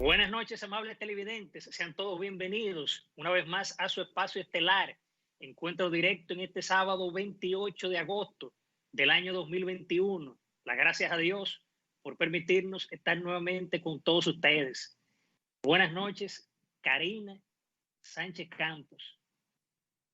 Buenas noches, amables televidentes. Sean todos bienvenidos una vez más a su espacio estelar. Encuentro directo en este sábado 28 de agosto del año 2021. Las gracias a Dios por permitirnos estar nuevamente con todos ustedes. Buenas noches, Karina Sánchez Campos.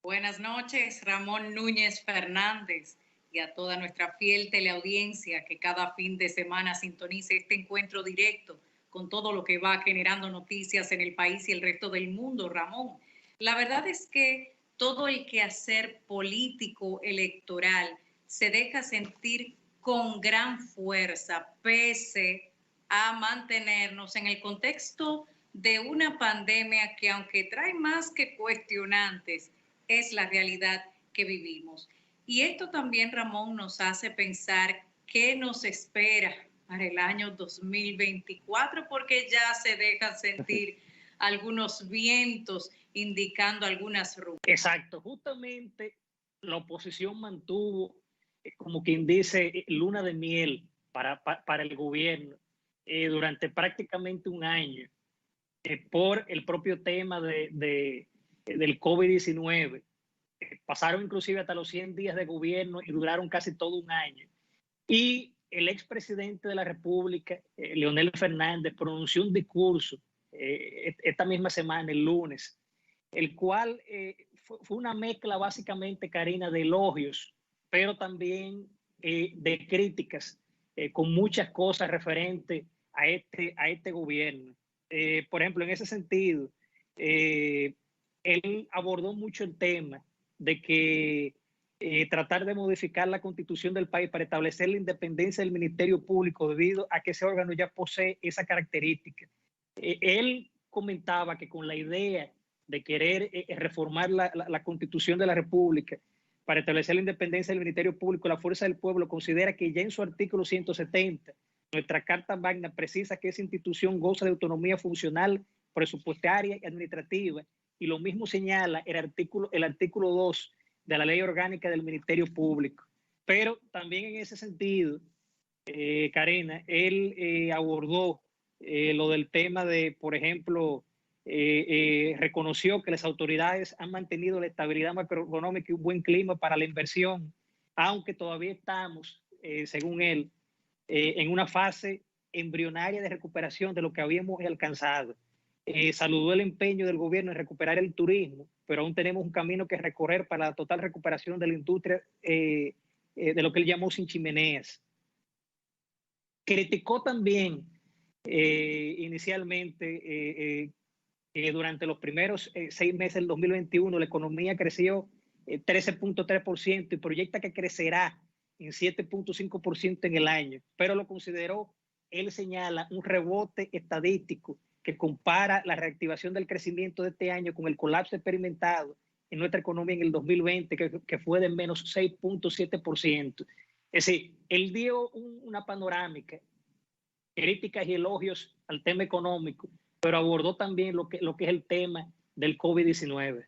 Buenas noches, Ramón Núñez Fernández, y a toda nuestra fiel teleaudiencia que cada fin de semana sintonice este encuentro directo con todo lo que va generando noticias en el país y el resto del mundo, Ramón. La verdad es que todo el quehacer político electoral se deja sentir con gran fuerza, pese a mantenernos en el contexto de una pandemia que, aunque trae más que cuestionantes, es la realidad que vivimos. Y esto también, Ramón, nos hace pensar qué nos espera para el año 2024, porque ya se dejan sentir algunos vientos indicando algunas rutas. Exacto, justamente la oposición mantuvo, como quien dice, luna de miel para el gobierno durante prácticamente un año por el propio tema del COVID-19. Pasaron inclusive hasta los 100 días de gobierno y duraron casi todo un año. Y el expresidente de la República, Leonel Fernández, pronunció un discurso esta misma semana, el lunes, el cual fue una mezcla básicamente, Karina, de elogios, pero también de críticas, con muchas cosas referentes a este gobierno. Por ejemplo, en ese sentido, él abordó mucho el tema de que tratar de modificar la constitución del país para establecer la independencia del Ministerio Público debido a que ese órgano ya posee esa característica. Él comentaba que con la idea de querer reformar la constitución de la República para establecer la independencia del Ministerio Público, la Fuerza del Pueblo considera que ya en su artículo 170, nuestra Carta Magna precisa que esa institución goza de autonomía funcional, presupuestaria y administrativa, y lo mismo señala el artículo 2 de la Ley Orgánica del Ministerio Público. Pero también en ese sentido, Karina, él abordó lo del tema de, por ejemplo, reconoció que las autoridades han mantenido la estabilidad macroeconómica y un buen clima para la inversión, aunque todavía estamos, según él, en una fase embrionaria de recuperación de lo que habíamos alcanzado. Saludó el empeño del gobierno en recuperar el turismo, pero aún tenemos un camino que recorrer para la total recuperación de la industria de lo que él llamó sin chimeneas. Criticó también inicialmente durante los primeros 6 meses del 2021 la economía creció 13.3% y proyecta que crecerá en 7.5% en el año, pero lo consideró, él señala, un rebote estadístico que compara la reactivación del crecimiento de este año con el colapso experimentado en nuestra economía en el 2020, que fue de menos 6.7%. Es decir, él dio una panorámica, críticas y elogios al tema económico, pero abordó también lo que es el tema del COVID-19.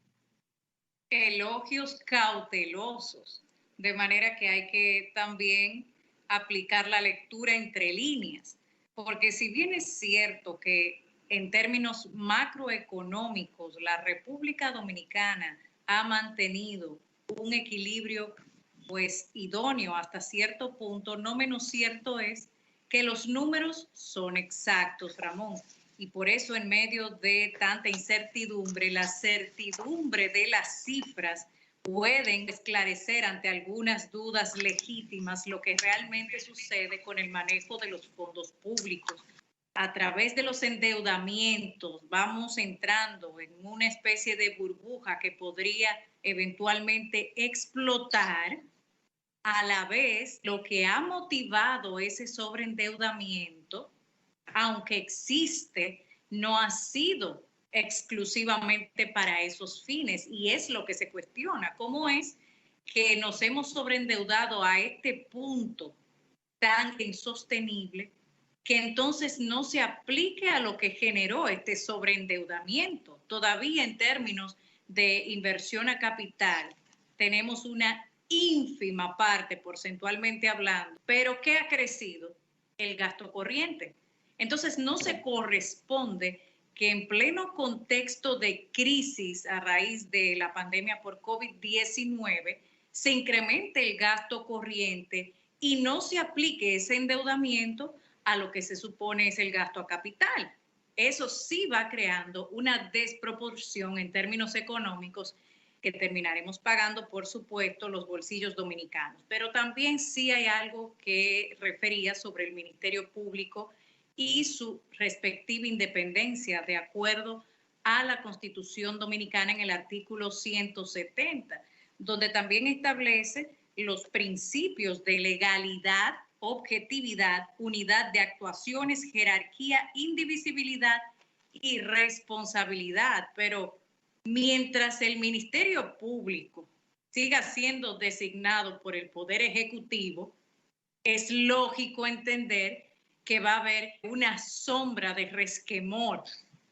Elogios cautelosos, de manera que hay que también aplicar la lectura entre líneas, porque si bien es cierto que en términos macroeconómicos la República Dominicana ha mantenido un equilibrio pues idóneo hasta cierto punto, no menos cierto es que los números son exactos, Ramón. Y por eso, en medio de tanta incertidumbre, la certidumbre de las cifras pueden esclarecer ante algunas dudas legítimas lo que realmente sucede con el manejo de los fondos públicos. A través de los endeudamientos vamos entrando en una especie de burbuja que podría eventualmente explotar. A la vez, lo que ha motivado ese sobreendeudamiento, aunque existe, no ha sido exclusivamente para esos fines, y es lo que se cuestiona. ¿Cómo es que nos hemos sobreendeudado a este punto tan insostenible que entonces no se aplique a lo que generó este sobreendeudamiento? Todavía en términos de inversión a capital tenemos una ínfima parte porcentualmente hablando, pero ¿qué ha crecido? El gasto corriente. Entonces no se corresponde que en pleno contexto de crisis a raíz de la pandemia por COVID-19 se incremente el gasto corriente y no se aplique ese endeudamiento a lo que se supone es el gasto a capital. Eso sí va creando una desproporción en términos económicos que terminaremos pagando, por supuesto, los bolsillos dominicanos. Pero también sí hay algo que refería sobre el Ministerio Público y su respectiva independencia de acuerdo a la Constitución Dominicana en el artículo 170, donde también establece los principios de legalidad, objetividad, unidad de actuaciones, jerarquía, indivisibilidad y responsabilidad. Pero mientras el Ministerio Público siga siendo designado por el Poder Ejecutivo, es lógico entender que va a haber una sombra de resquemor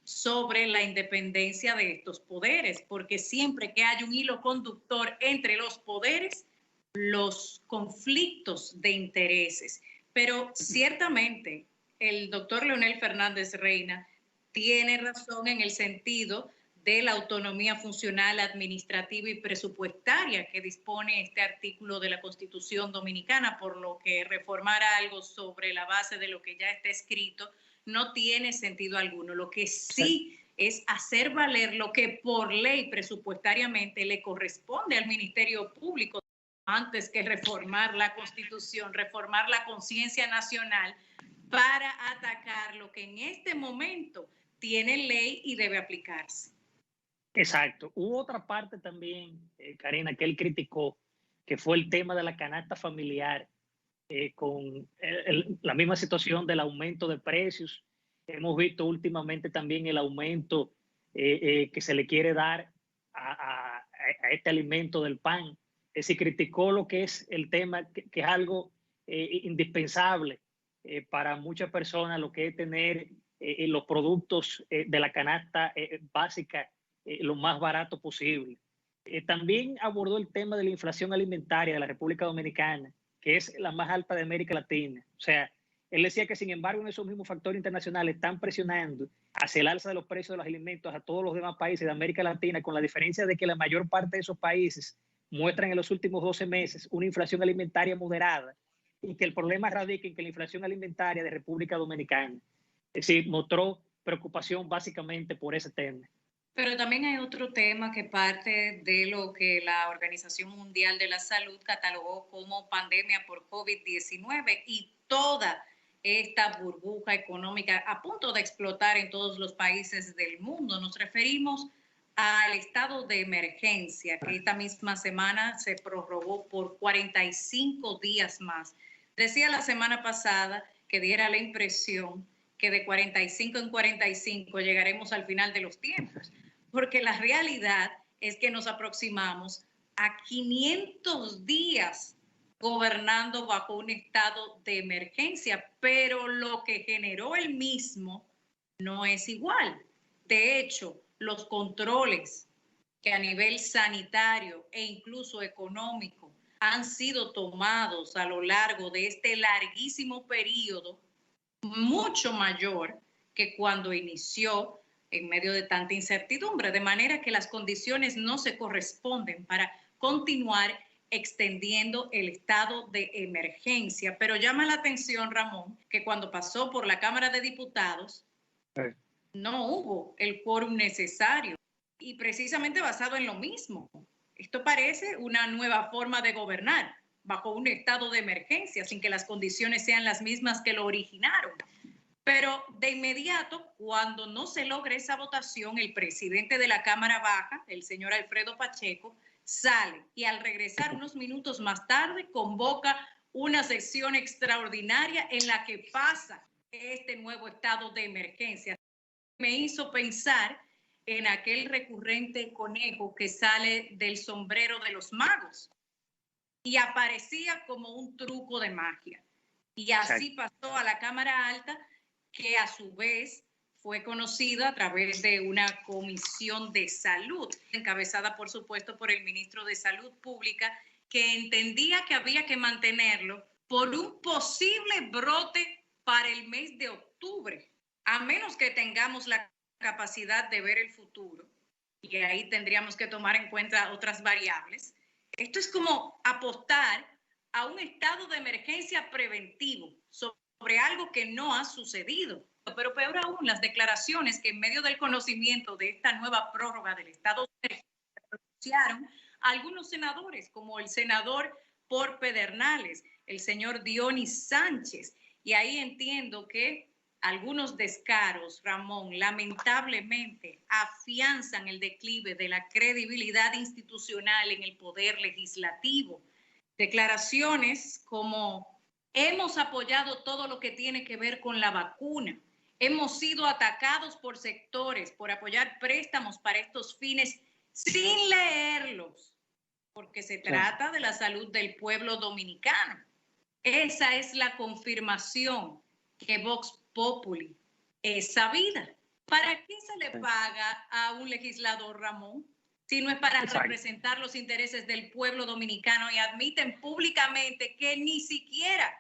sobre la independencia de estos poderes, porque siempre que hay un hilo conductor entre los poderes, los conflictos de intereses. Pero ciertamente el doctor Leonel Fernández Reina tiene razón en el sentido de la autonomía funcional, administrativa y presupuestaria que dispone este artículo de la Constitución Dominicana, por lo que reformar algo sobre la base de lo que ya está escrito no tiene sentido alguno. Lo que sí es hacer valer lo que por ley presupuestariamente le corresponde al Ministerio Público antes que reformar la Constitución, reformar la conciencia nacional para atacar lo que en este momento tiene ley y debe aplicarse. Exacto. Hubo otra parte también, Karina, que él criticó, que fue el tema de la canasta familiar, con la misma situación del aumento de precios. Hemos visto últimamente también el aumento que se le quiere dar a este alimento del pan. Se criticó lo que es el tema, que es algo indispensable para muchas personas, lo que es tener los productos de la canasta básica lo más barato posible. También abordó el tema de la inflación alimentaria de la República Dominicana, que es la más alta de América Latina. O sea, él decía que sin embargo en esos mismos factores internacionales están presionando hacia el alza de los precios de los alimentos a todos los demás países de América Latina, con la diferencia de que la mayor parte de esos países muestran en los últimos 12 meses una inflación alimentaria moderada y que el problema radica en que la inflación alimentaria de República Dominicana. Es decir, mostró preocupación básicamente por ese tema. Pero también hay otro tema que parte de lo que la Organización Mundial de la Salud catalogó como pandemia por COVID-19 y toda esta burbuja económica a punto de explotar en todos los países del mundo. Nos referimos al estado de emergencia que esta misma semana se prorrogó por 45 días más. Decía la semana pasada que diera la impresión que de 45 en 45 llegaremos al final de los tiempos, porque la realidad es que nos aproximamos a 500 días gobernando bajo un estado de emergencia, pero lo que generó el mismo no es igual. De hecho, los controles que a nivel sanitario e incluso económico han sido tomados a lo largo de este larguísimo periodo, mucho mayor que cuando inició en medio de tanta incertidumbre, de manera que las condiciones no se corresponden para continuar extendiendo el estado de emergencia. Pero llama la atención, Ramón, que cuando pasó por la Cámara de Diputados, no hubo el quórum necesario y precisamente basado en lo mismo. Esto parece una nueva forma de gobernar bajo un estado de emergencia sin que las condiciones sean las mismas que lo originaron. Pero de inmediato, cuando no se logra esa votación, el presidente de la Cámara Baja, el señor Alfredo Pacheco, sale y al regresar unos minutos más tarde convoca una sesión extraordinaria en la que pasa este nuevo estado de emergencia. Me hizo pensar en aquel recurrente conejo que sale del sombrero de los magos y aparecía como un truco de magia. Y así pasó a la Cámara Alta, que a su vez fue conocida a través de una comisión de salud, encabezada por supuesto por el ministro de Salud Pública, que entendía que había que mantenerlo por un posible brote para el mes de octubre, a menos que tengamos la capacidad de ver el futuro, y ahí tendríamos que tomar en cuenta otras variables. Esto es como apostar a un estado de emergencia preventivo sobre algo que no ha sucedido. Pero peor aún, las declaraciones que en medio del conocimiento de esta nueva prórroga del estado de emergencia pronunciaron algunos senadores, como el senador por Pedernales, el señor Dionis Sánchez. Y ahí entiendo que algunos descaros, Ramón, lamentablemente afianzan el declive de la credibilidad institucional en el poder legislativo. Declaraciones como: hemos apoyado todo lo que tiene que ver con la vacuna, hemos sido atacados por sectores por apoyar préstamos para estos fines sin leerlos, porque se trata de la salud del pueblo dominicano. Esa es la confirmación que Vox Populi es sabida. ¿Para qué se le paga a un legislador, Ramón, si no es para representar los intereses del pueblo dominicano? Y admiten públicamente que ni siquiera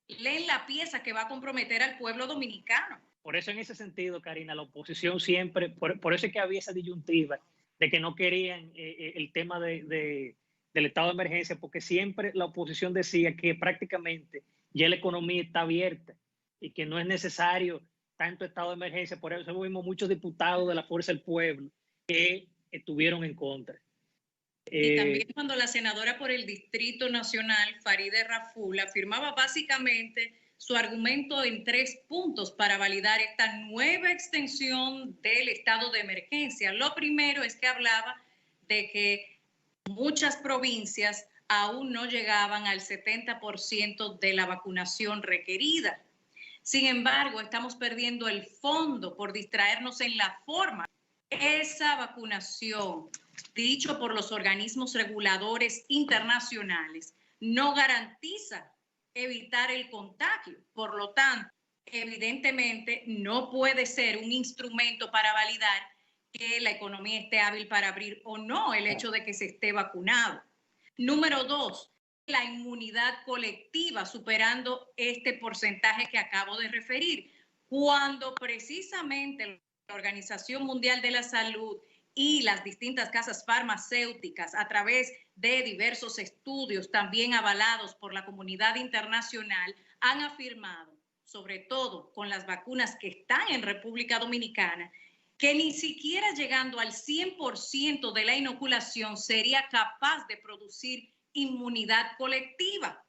leen la pieza que va a comprometer al pueblo dominicano. Por eso, en ese sentido, Karina, la oposición siempre, por eso es que había esa disyuntiva de que no querían el tema del estado de emergencia, porque siempre la oposición decía que prácticamente ya la economía está abierta y que no es necesario tanto estado de emergencia. Por eso vimos muchos diputados de la Fuerza del Pueblo que estuvieron en contra. Y también cuando la senadora por el Distrito Nacional, Farideh Raful, afirmaba básicamente su argumento en 3 puntos para validar esta nueva extensión del estado de emergencia. Lo primero es que hablaba de que muchas provincias aún no llegaban al 70% de la vacunación requerida. Sin embargo, estamos perdiendo el fondo por distraernos en la forma. Esa vacunación, dicho por los organismos reguladores internacionales, no garantiza evitar el contagio. Por lo tanto, evidentemente no puede ser un instrumento para validar que la economía esté hábil para abrir o no el hecho de que se esté vacunado. Número 2, la inmunidad colectiva, superando este porcentaje que acabo de referir, cuando precisamente la Organización Mundial de la Salud y las distintas casas farmacéuticas, a través de diversos estudios también avalados por la comunidad internacional, han afirmado, sobre todo con las vacunas que están en República Dominicana, que ni siquiera llegando al 100% de la inoculación sería capaz de producir inmunidad colectiva.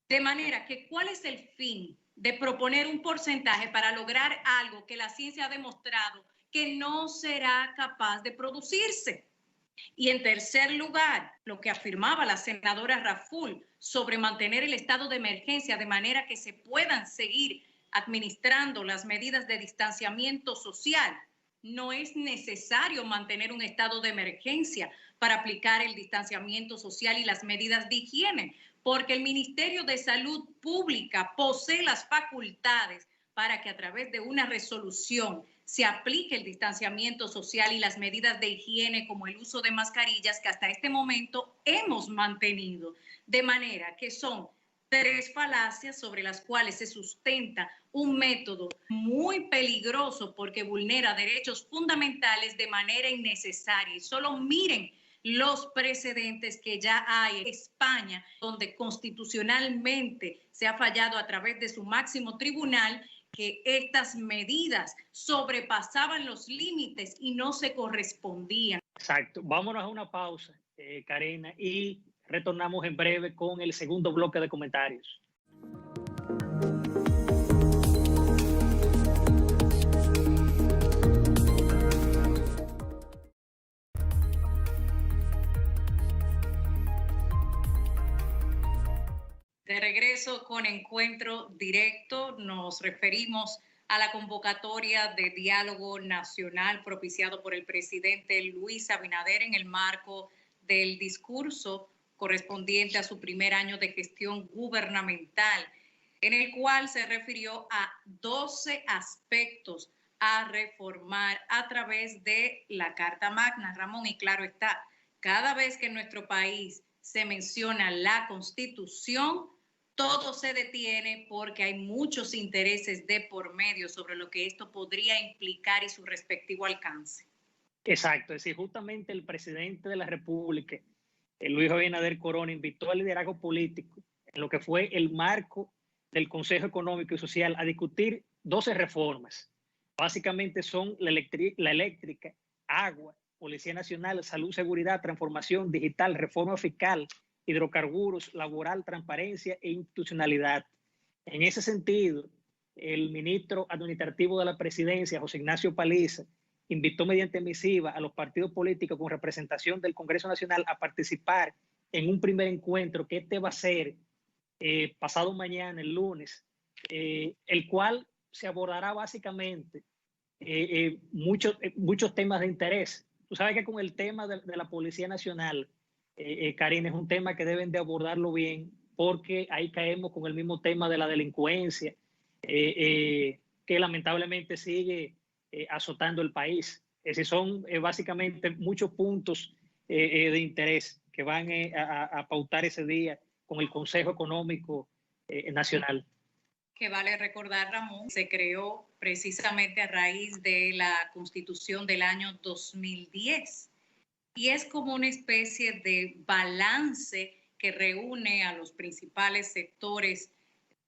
De manera que, ¿cuál es el fin de proponer un porcentaje para lograr algo que la ciencia ha demostrado que no será capaz de producirse? Y en tercer lugar, lo que afirmaba la senadora Raful sobre mantener el estado de emergencia de manera que se puedan seguir administrando las medidas de distanciamiento social. No es necesario mantener un estado de emergencia para aplicar el distanciamiento social y las medidas de higiene, porque el Ministerio de Salud Pública posee las facultades para que a través de una resolución se aplique el distanciamiento social y las medidas de higiene, como el uso de mascarillas, que hasta este momento hemos mantenido. De manera que son 3 falacias sobre las cuales se sustenta un método muy peligroso porque vulnera derechos fundamentales de manera innecesaria. Y solo miren los precedentes que ya hay en España, donde constitucionalmente se ha fallado a través de su máximo tribunal que estas medidas sobrepasaban los límites y no se correspondían. Exacto. Vámonos a una pausa, Karina, y retornamos en breve con el segundo bloque de comentarios. De regreso con Encuentro Directo, nos referimos a la convocatoria de diálogo nacional propiciado por el presidente Luis Abinader en el marco del discurso correspondiente a su primer año de gestión gubernamental, en el cual se refirió a 12 aspectos a reformar a través de la Carta Magna, Ramón, y claro está, cada vez que en nuestro país se menciona la Constitución, todo se detiene porque hay muchos intereses de por medio sobre lo que esto podría implicar y su respectivo alcance. Exacto, es decir, justamente el presidente de la República, Luis Abinader Corona, invitó al liderazgo político en lo que fue el marco del Consejo Económico y Social a discutir 12 reformas. Básicamente son la eléctrica, agua, Policía Nacional, salud, seguridad, transformación digital, reforma fiscal, hidrocarburos, laboral, transparencia e institucionalidad. En ese sentido, el ministro administrativo de la presidencia, José Ignacio Paliza, invitó mediante misiva a los partidos políticos con representación del Congreso Nacional a participar en un primer encuentro que va a ser pasado mañana, el lunes, el cual se abordará básicamente muchos temas de interés. Tú sabes que con el tema de la Policía Nacional, Karine, es un tema que deben de abordarlo bien, porque ahí caemos con el mismo tema de la delincuencia, que lamentablemente sigue azotando el país. Es decir, son básicamente muchos puntos de interés que van a pautar ese día con el Consejo Económico Nacional. Que vale recordar, Ramón, se creó precisamente a raíz de la Constitución del año 2010 y es como una especie de balance que reúne a los principales sectores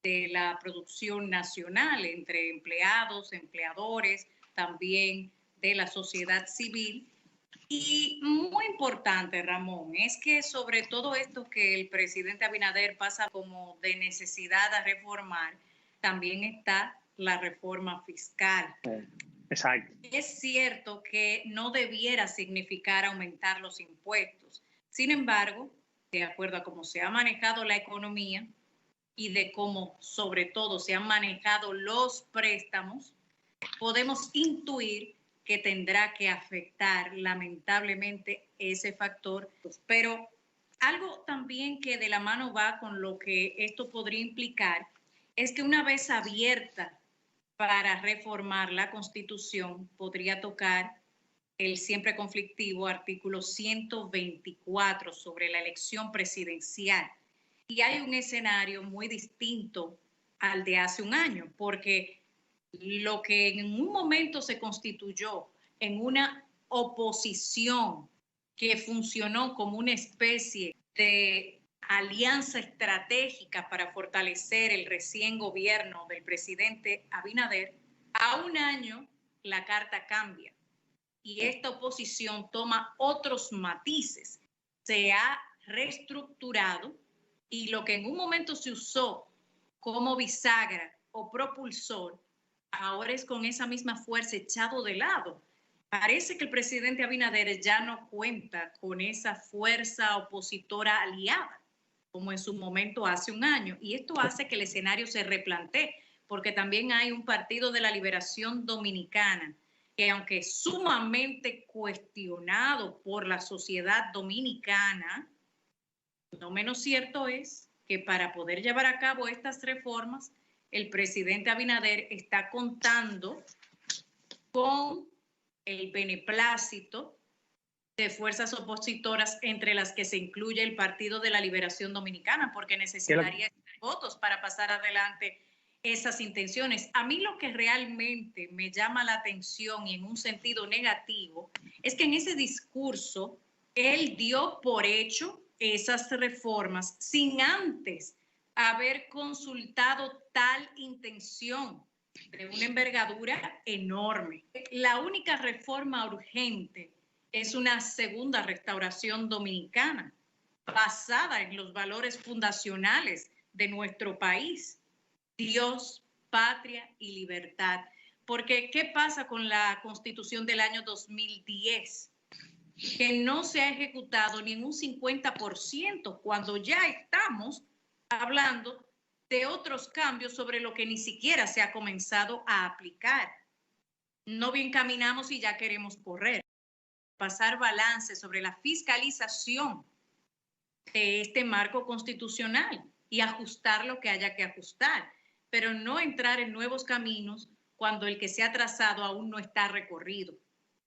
de la producción nacional, entre empleados, empleadores, también de la sociedad civil. Y muy importante, Ramón, es que sobre todo esto que el presidente Abinader pasa como de necesidad a reformar, también está la reforma fiscal. Exacto. Es cierto que no debiera significar aumentar los impuestos. Sin embargo, de acuerdo a cómo se ha manejado la economía y de cómo sobre todo se han manejado los préstamos, podemos intuir que tendrá que afectar lamentablemente ese factor. Pero algo también que de la mano va con lo que esto podría implicar es que una vez abierta para reformar la Constitución, podría tocar el siempre conflictivo artículo 124 sobre la elección presidencial. Y hay un escenario muy distinto al de hace un año, porque lo que en un momento se constituyó en una oposición que funcionó como una especie de alianza estratégica para fortalecer el recién gobierno del presidente Abinader, a un año la carta cambia y esta oposición toma otros matices. Se ha reestructurado y lo que en un momento se usó como bisagra o propulsor, ahora es con esa misma fuerza echado de lado. Parece que el presidente Abinader ya no cuenta con esa fuerza opositora aliada, como en su momento hace un año. Y esto hace que el escenario se replantee, porque también hay un Partido de la Liberación Dominicana que, aunque sumamente cuestionado por la sociedad dominicana, no menos cierto es que para poder llevar a cabo estas reformas, el presidente Abinader está contando con el beneplácito de fuerzas opositoras, entre las que se incluye el Partido de la Liberación Dominicana, porque necesitaría votos para pasar adelante esas intenciones. A mí lo que realmente me llama la atención y en un sentido negativo es que en ese discurso él dio por hecho esas reformas sin antes haber consultado tal intención de una envergadura enorme. La única reforma urgente es una segunda restauración dominicana basada en los valores fundacionales de nuestro país: Dios, patria y libertad. Porque, ¿qué pasa con la Constitución del año 2010? Que no se ha ejecutado ni en un 50%, cuando ya estamos hablando de otros cambios sobre lo que ni siquiera se ha comenzado a aplicar. No bien caminamos y ya queremos correr. Pasar balance sobre la fiscalización de este marco constitucional y ajustar lo que haya que ajustar, pero no entrar en nuevos caminos cuando el que se ha trazado aún no está recorrido,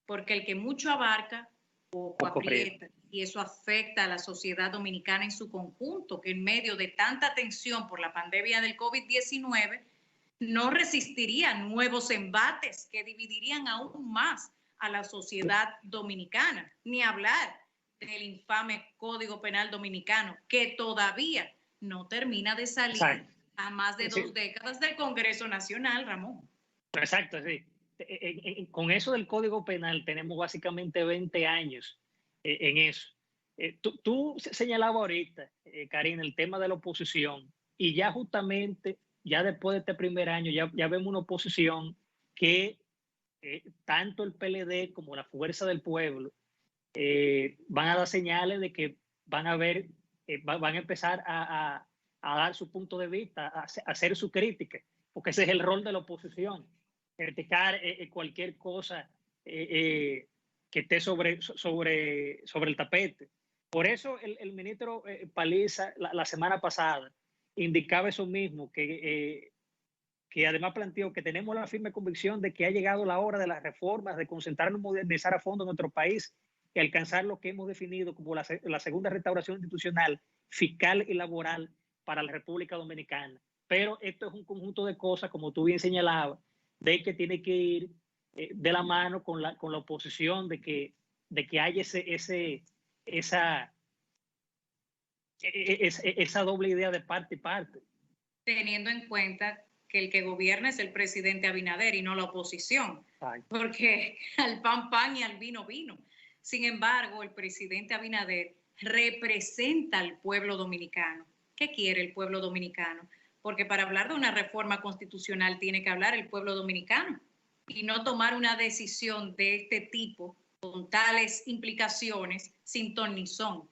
porque el que mucho abarca, poco aprieta. Y eso afecta a la sociedad dominicana en su conjunto, que en medio de tanta tensión por la pandemia del COVID-19 no resistiría nuevos embates que dividirían aún más a la sociedad dominicana, ni hablar del infame Código Penal Dominicano, que todavía no termina de salir a más de 2 décadas del Congreso Nacional, Ramón. Exacto, sí. Con eso del Código Penal tenemos básicamente 20 años en eso. Tú señalabas ahorita, Karina, el tema de la oposición, y ya justamente, ya después de este primer año, ya vemos una oposición que tanto el PLD como la Fuerza del Pueblo van a dar señales de que van a ver, van a empezar a dar su punto de vista, a hacer su crítica, porque ese es el rol de la oposición, criticar cualquier cosa que esté sobre el tapete. Por eso el ministro Paliza la semana pasada indicaba eso mismo, que además planteó que tenemos la firme convicción de que ha llegado la hora de las reformas, de concentrarnos en modernizar a fondo nuestro país y alcanzar lo que hemos definido como la segunda restauración institucional, fiscal y laboral para la República Dominicana. Pero esto es un conjunto de cosas, como tú bien señalabas, de que tiene que ir de la mano con la oposición, de que haya esa doble idea de parte y parte. Teniendo en cuenta que el que gobierna es el presidente Abinader y no la oposición, porque al pan pan y al vino vino. Sin embargo, el presidente Abinader representa al pueblo dominicano. ¿Qué quiere el pueblo dominicano? Porque para hablar de una reforma constitucional tiene que hablar el pueblo dominicano y no tomar una decisión de este tipo con tales implicaciones sin ton ni son.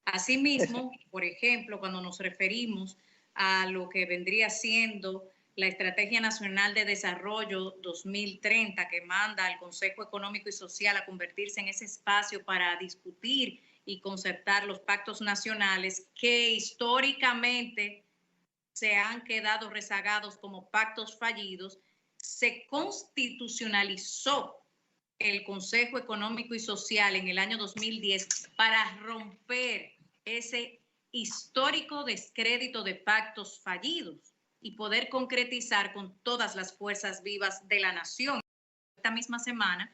Asimismo, por ejemplo, cuando nos referimos a lo que vendría siendo la Estrategia Nacional de Desarrollo 2030, que manda al Consejo Económico y Social a convertirse en ese espacio para discutir y concertar los pactos nacionales que históricamente se han quedado rezagados como pactos fallidos, se constitucionalizó el Consejo Económico y Social en el año 2010 para romper ese histórico descrédito de pactos fallidos y poder concretizar con todas las fuerzas vivas de la nación. Esta misma semana,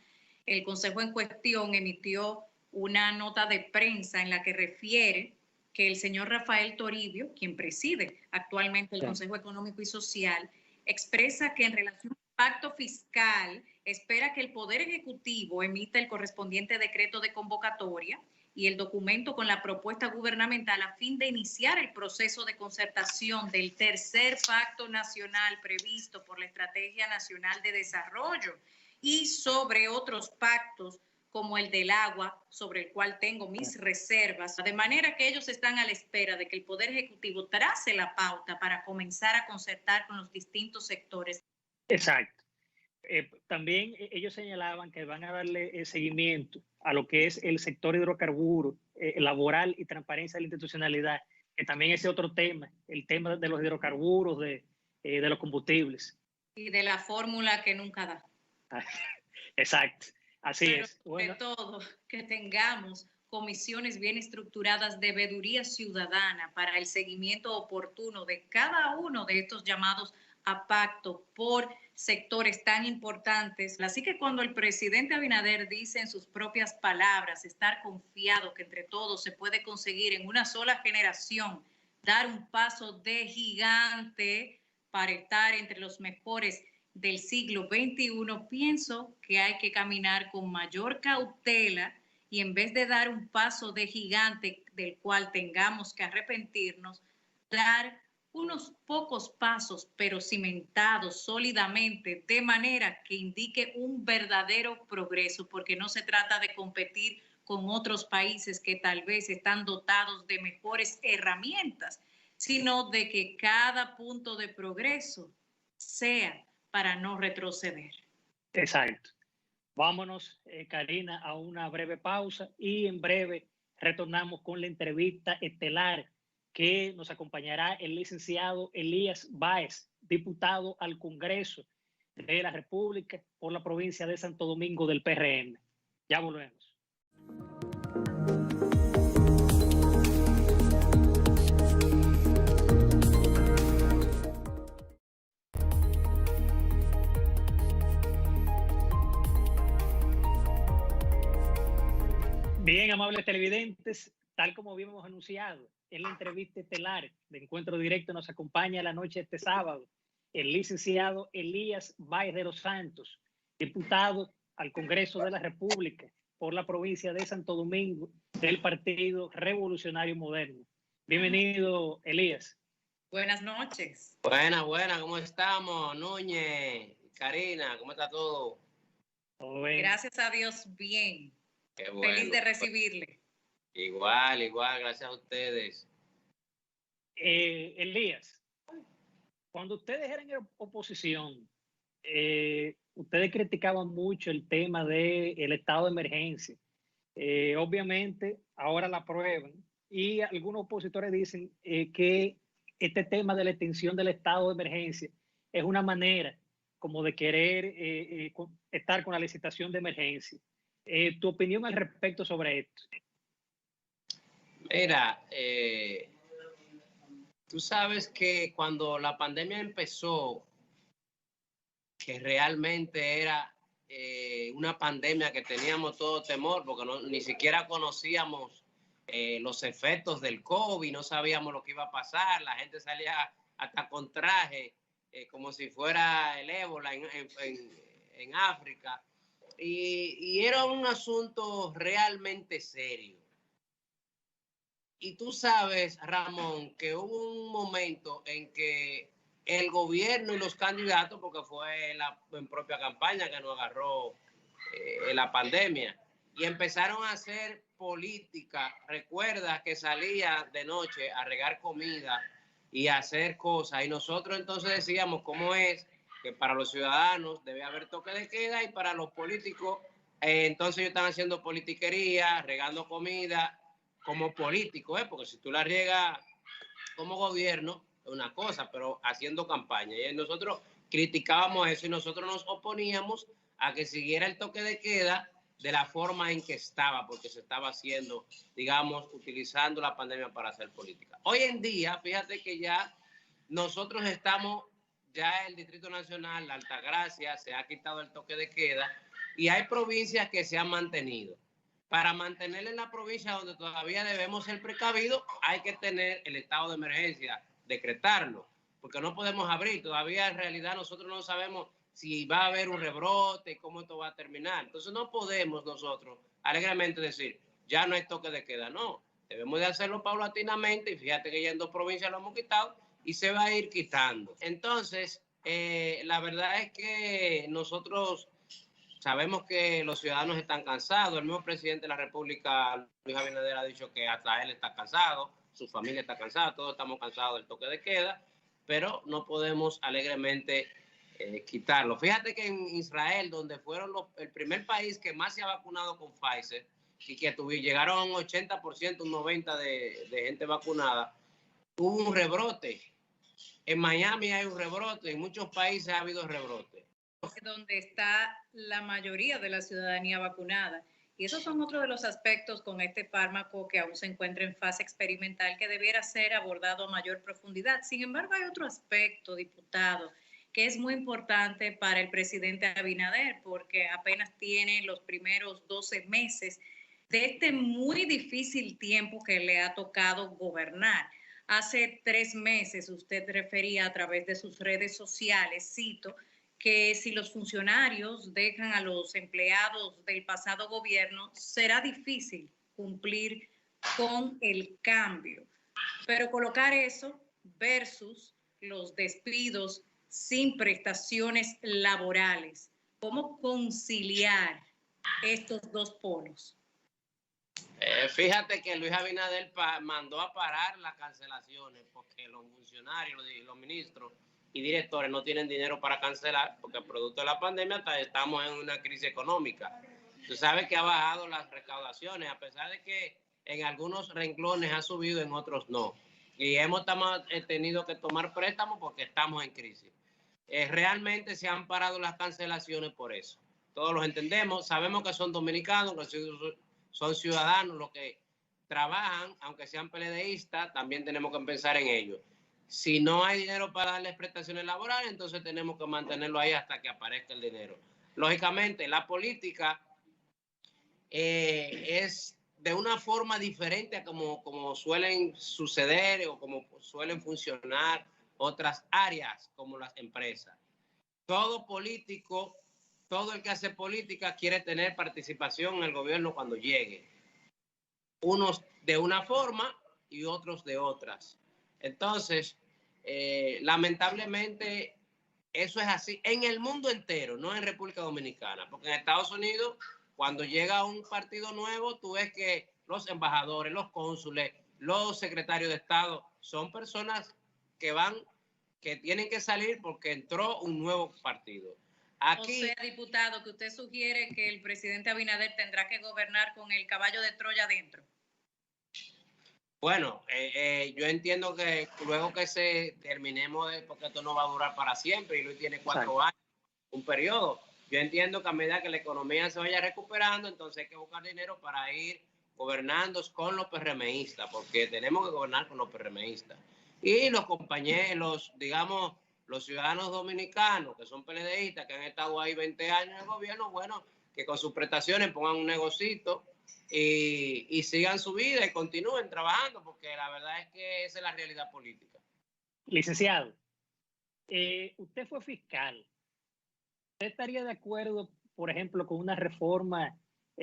el Consejo en cuestión emitió una nota de prensa en la que refiere que el señor Rafael Toribio, quien preside actualmente el Consejo Económico y Social, expresa que en relación al pacto fiscal espera que el Poder Ejecutivo emita el correspondiente decreto de convocatoria y el documento con la propuesta gubernamental a fin de iniciar el proceso de concertación del tercer pacto nacional previsto por la Estrategia Nacional de Desarrollo y sobre otros pactos como el del agua, sobre el cual tengo mis reservas, de manera que ellos están a la espera de que el Poder Ejecutivo trace la pauta para comenzar a concertar con los distintos sectores. Exacto. También ellos señalaban que van a darle seguimiento a lo que es el sector hidrocarburos, laboral y transparencia de la institucionalidad, que también es otro tema, el tema de los hidrocarburos, de los combustibles. Y de la fórmula que nunca da. Exacto, así Pero es. Bueno, sobre todo, que tengamos comisiones bien estructuradas de veeduría ciudadana para el seguimiento oportuno de cada uno de estos llamados a pacto por sectores tan importantes. Así que cuando el presidente Abinader dice en sus propias palabras estar confiado que entre todos se puede conseguir en una sola generación dar un paso de gigante para estar entre los mejores del siglo XXI, pienso que hay que caminar con mayor cautela y en vez de dar un paso de gigante del cual tengamos que arrepentirnos, dar unos pocos pasos, pero cimentados sólidamente, de manera que indique un verdadero progreso, porque no se trata de competir con otros países que tal vez están dotados de mejores herramientas, sino de que cada punto de progreso sea para no retroceder. Exacto. Vámonos, Karina, a una breve pausa y en breve retornamos con la entrevista estelar que nos acompañará el licenciado Elías Báez, diputado al Congreso de la República por la provincia de Santo Domingo del PRM. Ya volvemos. Bien, amables televidentes, tal como habíamos anunciado en la entrevista estelar de Encuentro Directo, nos acompaña la noche de este sábado el licenciado Elías Báez de los Santos, diputado al Congreso de la República por la provincia de Santo Domingo del Partido Revolucionario Moderno. Bienvenido, Elías. Buenas noches. Buenas, ¿cómo estamos? Núñez, Karina, ¿cómo está todo? Gracias a Dios, bien. Qué bueno. Feliz de recibirle. Igual, gracias a ustedes. Elías, cuando ustedes eran en oposición, ustedes criticaban mucho el tema del estado de emergencia. Obviamente, ahora la aprueban y algunos opositores dicen que este tema de la extensión del estado de emergencia es una manera como de querer estar con la licitación de emergencia. ¿Tu opinión al respecto sobre esto? Mira, tú sabes que cuando la pandemia empezó, que realmente era una pandemia que teníamos todo temor, porque ni siquiera conocíamos los efectos del COVID, no sabíamos lo que iba a pasar, la gente salía hasta con traje, como si fuera el ébola en África, y era un asunto realmente serio. Y tú sabes, Ramón, que hubo un momento en que el gobierno y los candidatos, porque fue en propia campaña que nos agarró la pandemia, y empezaron a hacer política. Recuerda que salía de noche a regar comida y a hacer cosas, y nosotros entonces decíamos cómo es que para los ciudadanos debe haber toque de queda y para los políticos, entonces ellos están haciendo politiquería, regando comida como político, porque si tú la riegas como gobierno es una cosa, pero haciendo campaña. Y nosotros criticábamos eso y nosotros nos oponíamos a que siguiera el toque de queda de la forma en que estaba, porque se estaba haciendo, digamos, utilizando la pandemia para hacer política. Hoy en día, fíjate que ya nosotros estamos, ya el Distrito Nacional, la Altagracia, se ha quitado el toque de queda y hay provincias que se han mantenido. Para mantener en la provincia donde todavía debemos ser precavidos, hay que tener el estado de emergencia, decretarlo, porque no podemos abrir. Todavía en realidad nosotros no sabemos si va a haber un rebrote, cómo esto va a terminar. Entonces no podemos nosotros alegremente decir, ya no hay toque de queda. No, debemos de hacerlo paulatinamente y fíjate que ya en 2 provincias lo hemos quitado y se va a ir quitando. Entonces, la verdad es que nosotros sabemos que los ciudadanos están cansados. El mismo presidente de la República, Luis Abinader, ha dicho que hasta él está cansado, su familia está cansada, todos estamos cansados del toque de queda, pero no podemos alegremente quitarlo. Fíjate que en Israel, donde fueron el primer país que más se ha vacunado con Pfizer y que llegaron a un 80%, un 90% de gente vacunada, hubo un rebrote. En Miami hay un rebrote, en muchos países ha habido rebrote. Donde está la mayoría de la ciudadanía vacunada. Y esos son otros de los aspectos con este fármaco que aún se encuentra en fase experimental que debiera ser abordado a mayor profundidad. Sin embargo, hay otro aspecto, diputado, que es muy importante para el presidente Abinader, porque apenas tiene los primeros 12 meses de este muy difícil tiempo que le ha tocado gobernar. Hace 3 meses usted refería a través de sus redes sociales, cito, que si los funcionarios dejan a los empleados del pasado gobierno, será difícil cumplir con el cambio. Pero colocar eso versus los despidos sin prestaciones laborales, ¿cómo conciliar estos dos polos? Fíjate que Luis Abinader mandó a parar las cancelaciones porque los funcionarios, los ministros y directores no tienen dinero para cancelar porque producto de la pandemia estamos en una crisis económica. Tú sabes que ha bajado las recaudaciones a pesar de que en algunos renglones ha subido, en otros no. Y hemos tenido que tomar préstamos porque estamos en crisis. Realmente se han parado las cancelaciones por eso. Todos los entendemos, sabemos que son dominicanos, que son ciudadanos los que trabajan, aunque sean PLDistas, también tenemos que pensar en ellos. Si no hay dinero para darles prestaciones laborales, entonces tenemos que mantenerlo ahí hasta que aparezca el dinero. Lógicamente, la política es de una forma diferente a como suelen suceder o como suelen funcionar otras áreas como las empresas. Todo político, todo el que hace política quiere tener participación en el gobierno cuando llegue. Unos de una forma y otros de otras. Entonces, lamentablemente, eso es así en el mundo entero, no en República Dominicana, porque en Estados Unidos, cuando llega un partido nuevo, tú ves que los embajadores, los cónsules, los secretarios de Estado son personas que tienen que salir porque entró un nuevo partido. Aquí, o sea, diputado, que usted sugiere que el presidente Abinader tendrá que gobernar con el caballo de Troya dentro. Bueno, yo entiendo que luego que terminemos, porque esto no va a durar para siempre y Luis tiene 4 años, un periodo. Yo entiendo que a medida que la economía se vaya recuperando, entonces hay que buscar dinero para ir gobernando con los PRMistas, porque tenemos que gobernar con los PRMistas. Y los compañeros, digamos, los ciudadanos dominicanos que son PLDistas, que han estado ahí 20 años en el gobierno, bueno, que con sus prestaciones pongan un negocito y sigan su vida y continúen trabajando, porque la verdad es que esa es la realidad política. Licenciado, usted fue fiscal. ¿Usted estaría de acuerdo, por ejemplo, con una reforma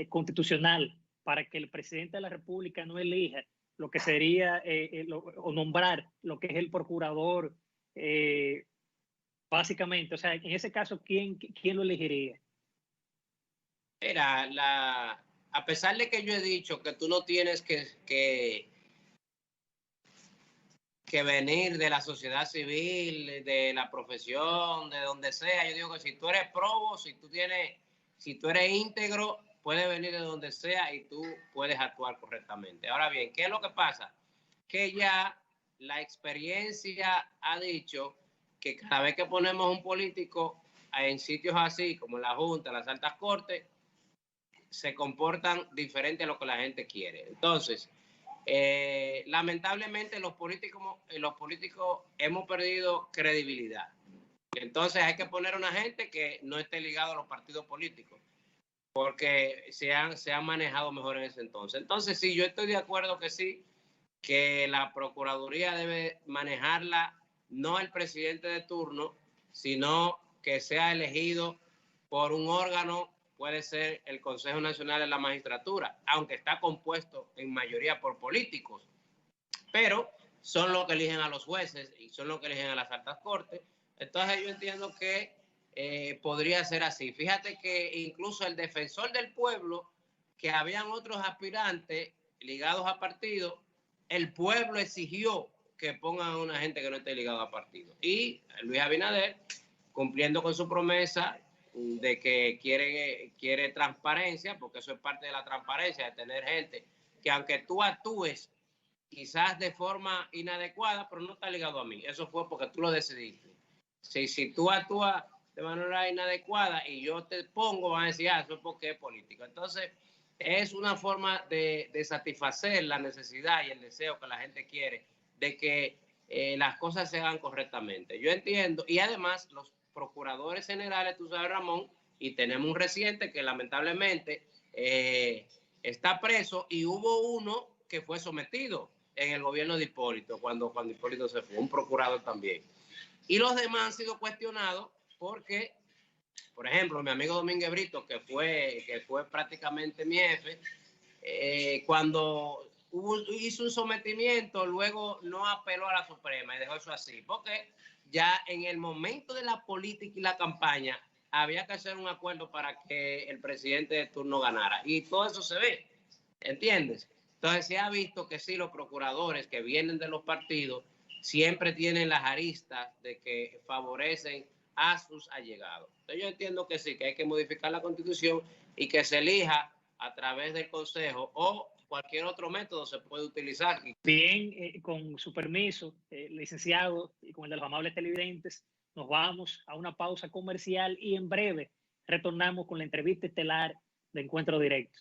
constitucional para que el presidente de la República no elija lo que sería o nombrar lo que es el procurador, básicamente? O sea, en ese caso, ¿quién lo elegiría? Mira, a pesar de que yo he dicho que tú no tienes que venir de la sociedad civil, de la profesión, de donde sea, yo digo que si tú eres probo, si tú eres íntegro, puedes venir de donde sea y tú puedes actuar correctamente. Ahora bien, ¿qué es lo que pasa? Que ya la experiencia ha dicho que cada vez que ponemos un político en sitios así, como la Junta, las altas cortes, se comportan diferente a lo que la gente quiere. Entonces, lamentablemente los políticos hemos perdido credibilidad. Entonces hay que poner a una gente que no esté ligado a los partidos políticos, porque se han manejado mejor en ese entonces. Entonces, sí, yo estoy de acuerdo que sí, que la Procuraduría debe manejarla no el presidente de turno, sino que sea elegido por un órgano, puede ser el Consejo Nacional de la Magistratura, aunque está compuesto en mayoría por políticos, pero son los que eligen a los jueces y son los que eligen a las altas cortes. Entonces yo entiendo que podría ser así. Fíjate que incluso el defensor del pueblo, que habían otros aspirantes ligados a partidos, el pueblo exigió que pongan a una gente que no esté ligada a partidos. Y Luis Abinader, cumpliendo con su promesa de que quiere transparencia, porque eso es parte de la transparencia, de tener gente que aunque tú actúes quizás de forma inadecuada, pero no está ligado a mí. Eso fue porque tú lo decidiste. Si tú actúas de manera inadecuada y yo te pongo, van a decir, eso es porque es político. Entonces, es una forma de satisfacer la necesidad y el deseo que la gente quiere de que las cosas se hagan correctamente. Yo entiendo, y además los procuradores generales, tú sabes, Ramón, y tenemos un reciente que lamentablemente está preso, y hubo uno que fue sometido en el gobierno de Hipólito, cuando Hipólito se fue, un procurador también. Y los demás han sido cuestionados porque, por ejemplo, mi amigo Domínguez Brito, que fue prácticamente mi jefe, cuando hizo un sometimiento, luego no apeló a la Suprema y dejó eso así, porque ya en el momento de la política y la campaña había que hacer un acuerdo para que el presidente de turno ganara. Y todo eso se ve, ¿entiendes? Entonces se ha visto que sí, los procuradores que vienen de los partidos siempre tienen las aristas de que favorecen a sus allegados. Entonces yo entiendo que sí, que hay que modificar la Constitución y que se elija a través del Consejo o cualquier otro método se puede utilizar. Bien, con su permiso, licenciado, y con el de los amables televidentes, nos vamos a una pausa comercial y en breve retornamos con la entrevista estelar de Encuentro Directo.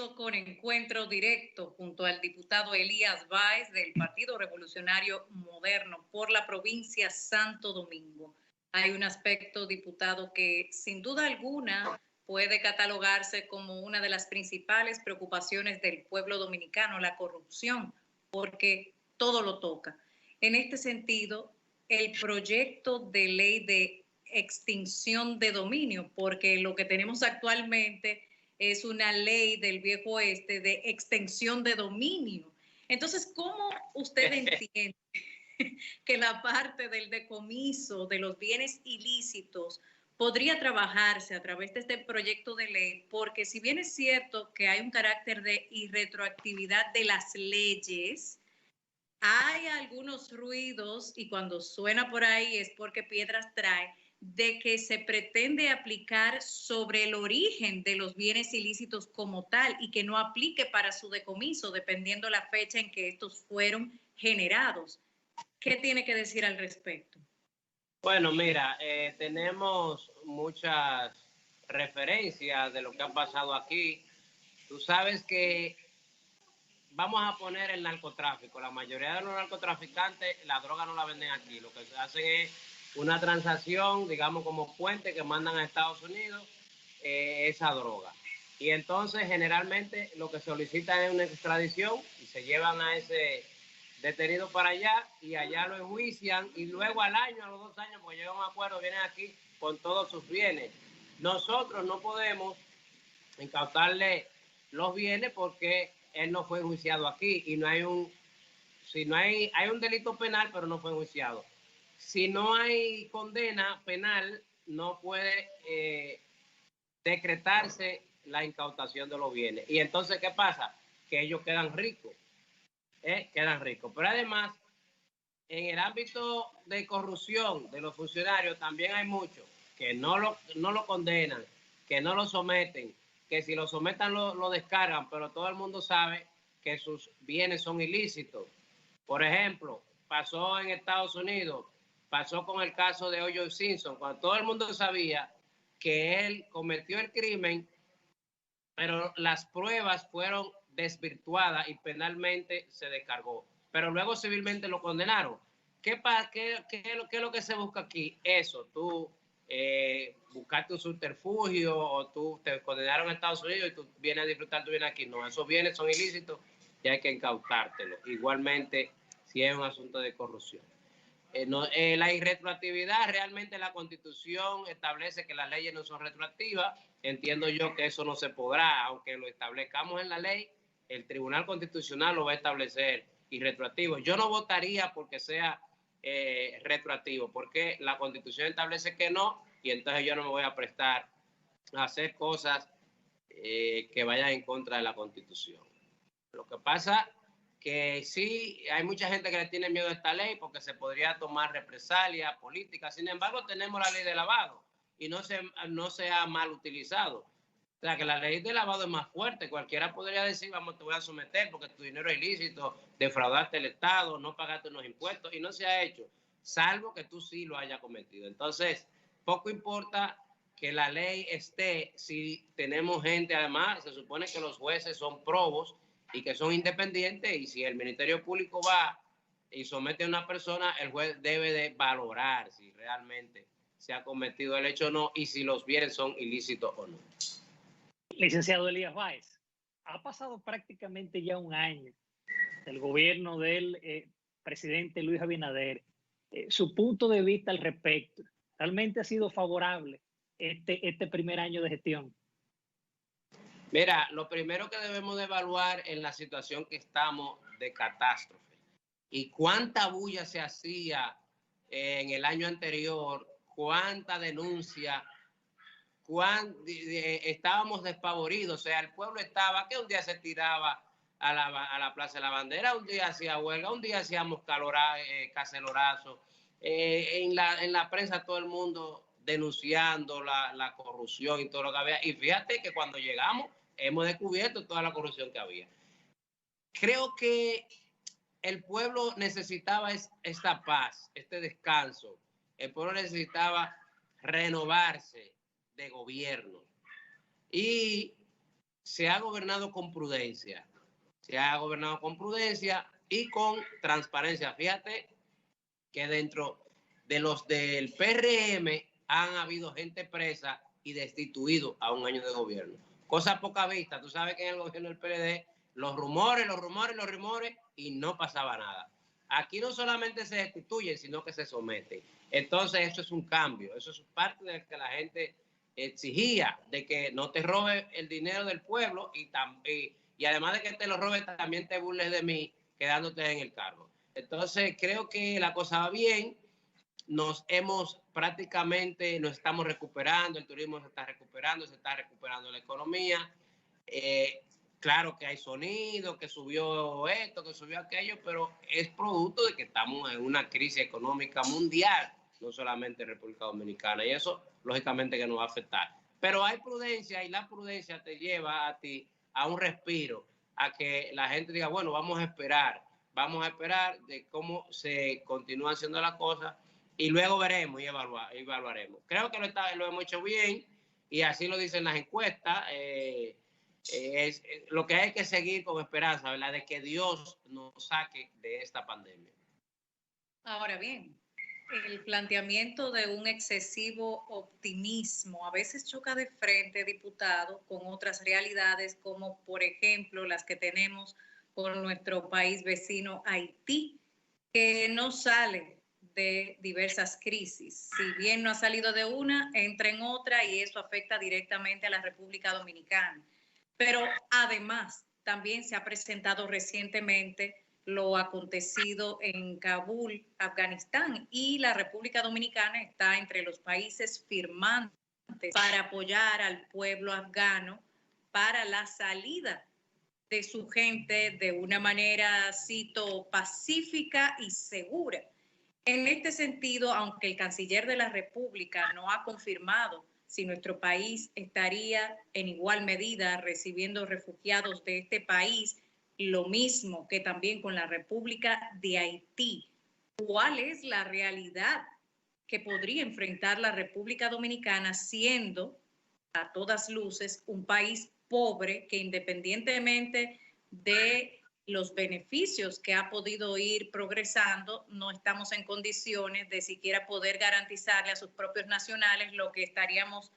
eso con encuentro directo junto al diputado Elías Báez del Partido Revolucionario Moderno por la provincia Santo Domingo. Hay un aspecto, diputado, que sin duda alguna puede catalogarse como una de las principales preocupaciones del pueblo dominicano, la corrupción, porque todo lo toca. En este sentido, el proyecto de ley de extinción de dominio, porque lo que tenemos actualmente es una ley del viejo oeste de extensión de dominio. Entonces, ¿cómo usted entiende que la parte del decomiso de los bienes ilícitos podría trabajarse a través de este proyecto de ley? Porque si bien es cierto que hay un carácter de irretroactividad de las leyes, hay algunos ruidos, y cuando suena por ahí es porque piedras trae, de que se pretende aplicar sobre el origen de los bienes ilícitos como tal y que no aplique para su decomiso, dependiendo la fecha en que estos fueron generados. ¿Qué tiene que decir al respecto? Bueno, mira, tenemos muchas referencias de lo que ha pasado aquí. Tú sabes que vamos a poner el narcotráfico. La mayoría de los narcotraficantes, la droga no la venden aquí. Lo que hacen es una transacción, digamos, como puente que mandan a Estados Unidos esa droga. Y entonces, generalmente, lo que solicitan es una extradición y se llevan a ese detenido para allá y allá lo enjuician y luego al año, a los 2 años, porque llegan a un acuerdo, vienen aquí con todos sus bienes. Nosotros no podemos incautarle los bienes porque él no fue enjuiciado aquí y no hay un, si no hay un delito penal, pero no fue enjuiciado. Si no hay condena penal, no puede decretarse la incautación de los bienes. Y entonces, ¿qué pasa? Que ellos quedan ricos, quedan ricos. Pero además, en el ámbito de corrupción de los funcionarios también hay muchos que no lo condenan, que no lo someten, que si lo sometan lo descargan, pero todo el mundo sabe que sus bienes son ilícitos. Por ejemplo, pasó en Estados Unidos, pasó con el caso de O.J. Simpson, cuando todo el mundo sabía que él cometió el crimen, pero las pruebas fueron desvirtuadas y penalmente se descargó. Pero luego civilmente lo condenaron. ¿Qué es lo que se busca aquí? Eso, tú buscaste un subterfugio o tú te condenaron a Estados Unidos y tú vienes a disfrutar tu bien aquí. No, esos bienes son ilícitos y hay que incautártelo. Igualmente, si es un asunto de corrupción. La irretroactividad, realmente la Constitución establece que las leyes no son retroactivas. Entiendo yo que eso no se podrá, aunque lo establezcamos en la ley, el Tribunal Constitucional lo va a establecer irretroactivo. Yo no votaría porque sea retroactivo, porque la Constitución establece que no, y entonces yo no me voy a prestar a hacer cosas que vayan en contra de la Constitución. Lo que pasa que sí, hay mucha gente que le tiene miedo a esta ley porque se podría tomar represalias políticas. Sin embargo, tenemos la ley de lavado y no se ha mal utilizado. O sea, que la ley de lavado es más fuerte. Cualquiera podría decir, vamos, te voy a someter porque tu dinero es ilícito, defraudaste el Estado, no pagaste unos impuestos, y no se ha hecho, salvo que tú sí lo hayas cometido. Entonces, poco importa que la ley esté si tenemos gente. Además, se supone que los jueces son probos y que son independientes, y si el Ministerio Público va y somete a una persona, el juez debe de valorar si realmente se ha cometido el hecho o no y si los bienes son ilícitos o no. Licenciado Elías Báez, ha pasado prácticamente ya un año del gobierno del presidente Luis Abinader. Su punto de vista al respecto, ¿realmente ha sido favorable este primer año de gestión? Mira, lo primero que debemos de evaluar en la situación que estamos de catástrofe y cuánta bulla se hacía en el año anterior, cuánta denuncia, estábamos despavoridos. O sea, el pueblo estaba, que un día se tiraba a la Plaza de la Bandera, un día hacía huelga, un día hacíamos cacelorazo. En la prensa todo el mundo denunciando la corrupción y todo lo que había. Y fíjate que cuando llegamos hemos descubierto toda la corrupción que había. Creo que el pueblo necesitaba esta paz, este descanso. El pueblo necesitaba renovarse de gobierno. Y se ha gobernado con prudencia. Se ha gobernado con prudencia y con transparencia. Fíjate que dentro de los del PRM han habido gente presa y destituido a un año de gobierno. Cosa poca vista. Tú sabes que en el gobierno del PLD los rumores y no pasaba nada. Aquí no solamente se destituyen, sino que se someten. Entonces eso es un cambio. Eso es parte de que la gente exigía, de que no te robe el dinero del pueblo y además de que te lo robe, también te burles de mí quedándote en el cargo. Entonces creo que la cosa va bien. Nos estamos recuperando, el turismo se está recuperando la economía. Claro que hay sonido, que subió esto, que subió aquello, pero es producto de que estamos en una crisis económica mundial, no solamente en República Dominicana, y eso lógicamente que nos va a afectar. Pero hay prudencia y la prudencia te lleva a ti a un respiro, a que la gente diga, bueno, vamos a esperar de cómo se continúan haciendo las cosas y luego veremos y evaluaremos. Creo que lo hemos hecho bien y así lo dicen las encuestas. Lo que hay que seguir con esperanza, ¿verdad? De que Dios nos saque de esta pandemia. Ahora bien, el planteamiento de un excesivo optimismo a veces choca de frente, diputado, con otras realidades como, por ejemplo, las que tenemos con nuestro país vecino Haití, que no sale de diversas crisis. Si bien no ha salido de una, entra en otra y eso afecta directamente a la República Dominicana. Pero además, también se ha presentado recientemente lo acontecido en Kabul, Afganistán, y la República Dominicana está entre los países firmantes para apoyar al pueblo afgano para la salida de su gente de una manera, cito, pacífica y segura. En este sentido, aunque el canciller de la República no ha confirmado si nuestro país estaría en igual medida recibiendo refugiados de este país, lo mismo que también con la República de Haití. ¿Cuál es la realidad que podría enfrentar la República Dominicana siendo, a todas luces, un país pobre que independientemente de los beneficios que ha podido ir progresando, no estamos en condiciones de siquiera poder garantizarle a sus propios nacionales lo que estaríamos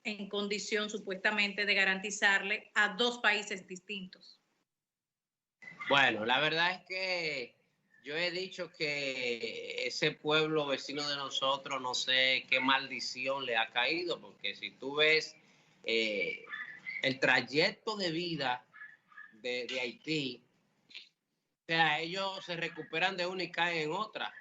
en condición supuestamente de garantizarle a dos países distintos? Bueno, la verdad es que yo he dicho que ese pueblo vecino de nosotros, no sé qué maldición le ha caído, porque si tú ves el trayecto de vida de Haití, o sea, ellos se recuperan de una y caen en otra.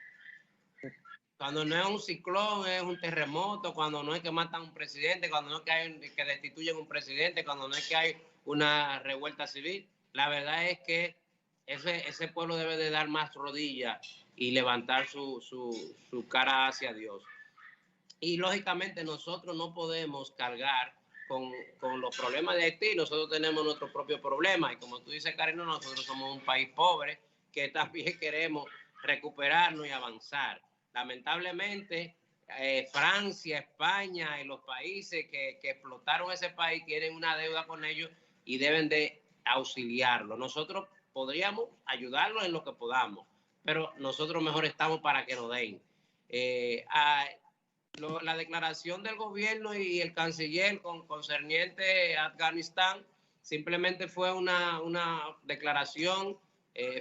Cuando no es un ciclón, es un terremoto, cuando no es que matan a un presidente, cuando no es que destituyen un presidente, cuando no es que hay una revuelta civil. La verdad es que ese pueblo debe de dar más rodillas y levantar su cara hacia Dios. Y lógicamente nosotros no podemos cargar con los problemas de Haití, nosotros tenemos nuestro propio problema y como tú dices, Karina, nosotros somos un país pobre que también queremos recuperarnos y avanzar. Lamentablemente, Francia, España y los países que explotaron ese país tienen una deuda con ellos y deben de auxiliarlo. Nosotros podríamos ayudarlos en lo que podamos, pero nosotros mejor estamos para que nos den. La declaración del gobierno y el canciller concerniente a Afganistán simplemente fue una declaración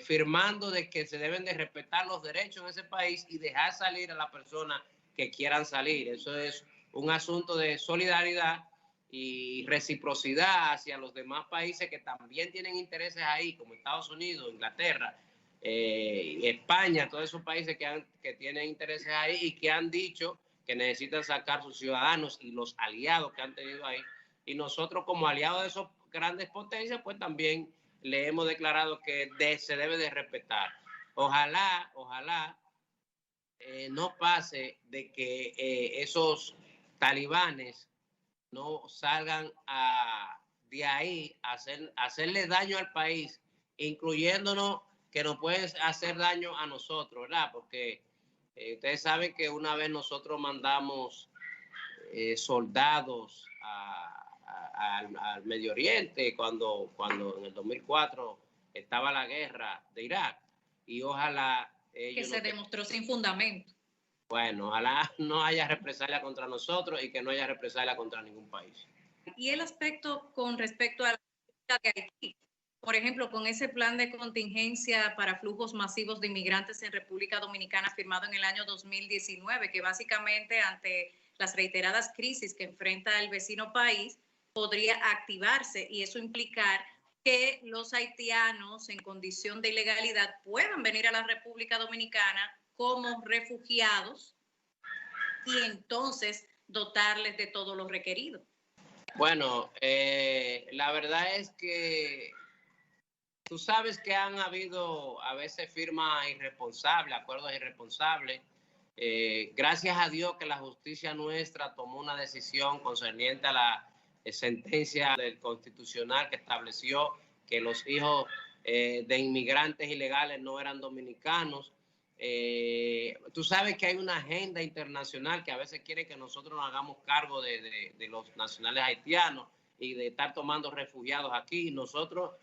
firmando de que se deben de respetar los derechos en ese país y dejar salir a las personas que quieran salir. Eso es un asunto de solidaridad y reciprocidad hacia los demás países que también tienen intereses ahí, como Estados Unidos, Inglaterra, España, todos esos países que tienen intereses ahí y que han dicho que necesitan sacar sus ciudadanos y los aliados que han tenido ahí. Y nosotros como aliados de esos grandes potencias, pues también le hemos declarado que se debe de respetar. Ojalá no pase de que esos talibanes no salgan de ahí a hacerle daño al país, incluyéndonos que nos pueden hacer daño a nosotros, ¿verdad? Porque ustedes saben que una vez nosotros mandamos soldados al Medio Oriente cuando en el 2004 estaba la guerra de Irak. Y ojalá que se demostró sin fundamento. Bueno, ojalá no haya represalia contra nosotros y que no haya represalia contra ningún país. Y el aspecto con respecto a la de Haití, por ejemplo, con ese plan de contingencia para flujos masivos de inmigrantes en República Dominicana firmado en el año 2019, que básicamente ante las reiteradas crisis que enfrenta el vecino país podría activarse y eso implicar que los haitianos en condición de ilegalidad puedan venir a la República Dominicana como refugiados y entonces dotarles de todo lo requerido. Bueno, la verdad es que tú sabes que han habido a veces firmas irresponsables, acuerdos irresponsables. Gracias a Dios que la justicia nuestra tomó una decisión concerniente a la sentencia del Constitucional que estableció que los hijos de inmigrantes ilegales no eran dominicanos. Tú sabes que hay una agenda internacional que a veces quiere que nosotros nos hagamos cargo de los nacionales haitianos y de estar tomando refugiados aquí. Nosotros,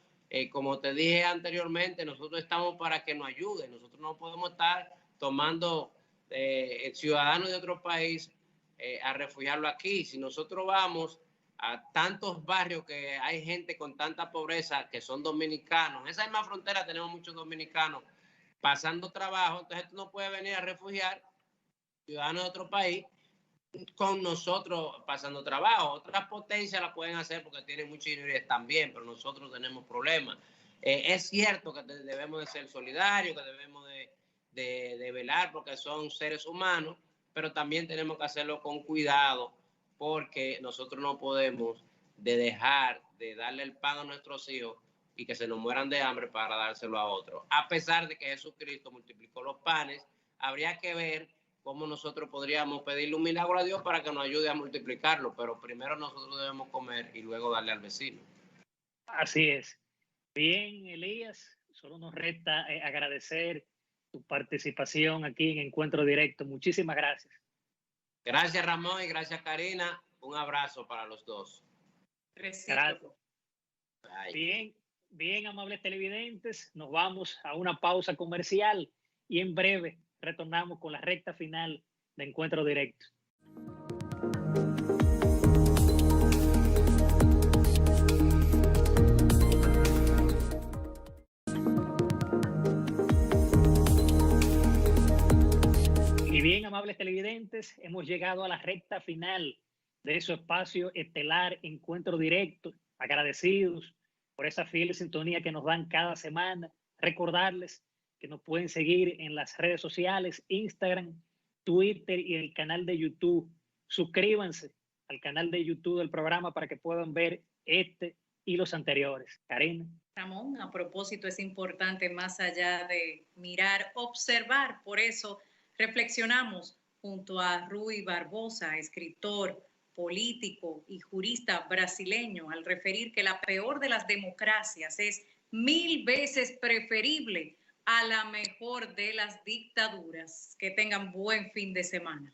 como te dije anteriormente, nosotros estamos para que nos ayuden. Nosotros no podemos estar tomando ciudadanos de otro país a refugiarlo aquí. Si nosotros vamos a tantos barrios que hay gente con tanta pobreza que son dominicanos, en esa misma frontera tenemos muchos dominicanos pasando trabajo, entonces tú no puedes venir a refugiar ciudadanos de otro país con nosotros pasando trabajo. Otras potencias la pueden hacer porque tienen muchas ingenierías también, pero nosotros tenemos problemas. Es cierto que debemos de ser solidarios, que debemos de velar porque son seres humanos, pero también tenemos que hacerlo con cuidado porque nosotros no podemos dejar de darle el pan a nuestros hijos y que se nos mueran de hambre para dárselo a otros. A pesar de que Jesucristo multiplicó los panes, habría que ver cómo nosotros podríamos pedirle un milagro a Dios para que nos ayude a multiplicarlo, pero primero nosotros debemos comer y luego darle al vecino. Así es. Bien, Elías, solo nos resta agradecer tu participación aquí en Encuentro Directo. Muchísimas gracias. Gracias, Ramón, y gracias, Karina. Un abrazo para los dos. Gracias. Bien. Bien, amables televidentes, nos vamos a una pausa comercial y en breve retornamos con la recta final de Encuentro Directo. Y bien, amables televidentes, hemos llegado a la recta final de su espacio estelar Encuentro Directo. Agradecidos por esa fiel sintonía que nos dan cada semana. Recordarles que nos pueden seguir en las redes sociales, Instagram, Twitter y el canal de YouTube. Suscríbanse al canal de YouTube del programa para que puedan ver este y los anteriores. Karina. Ramón, a propósito, es importante más allá de mirar, observar. Por eso reflexionamos junto a Rui Barbosa, escritor, político y jurista brasileño, al referir que la peor de las democracias es 1000 veces preferible a la mejor de las dictaduras. Que tengan buen fin de semana.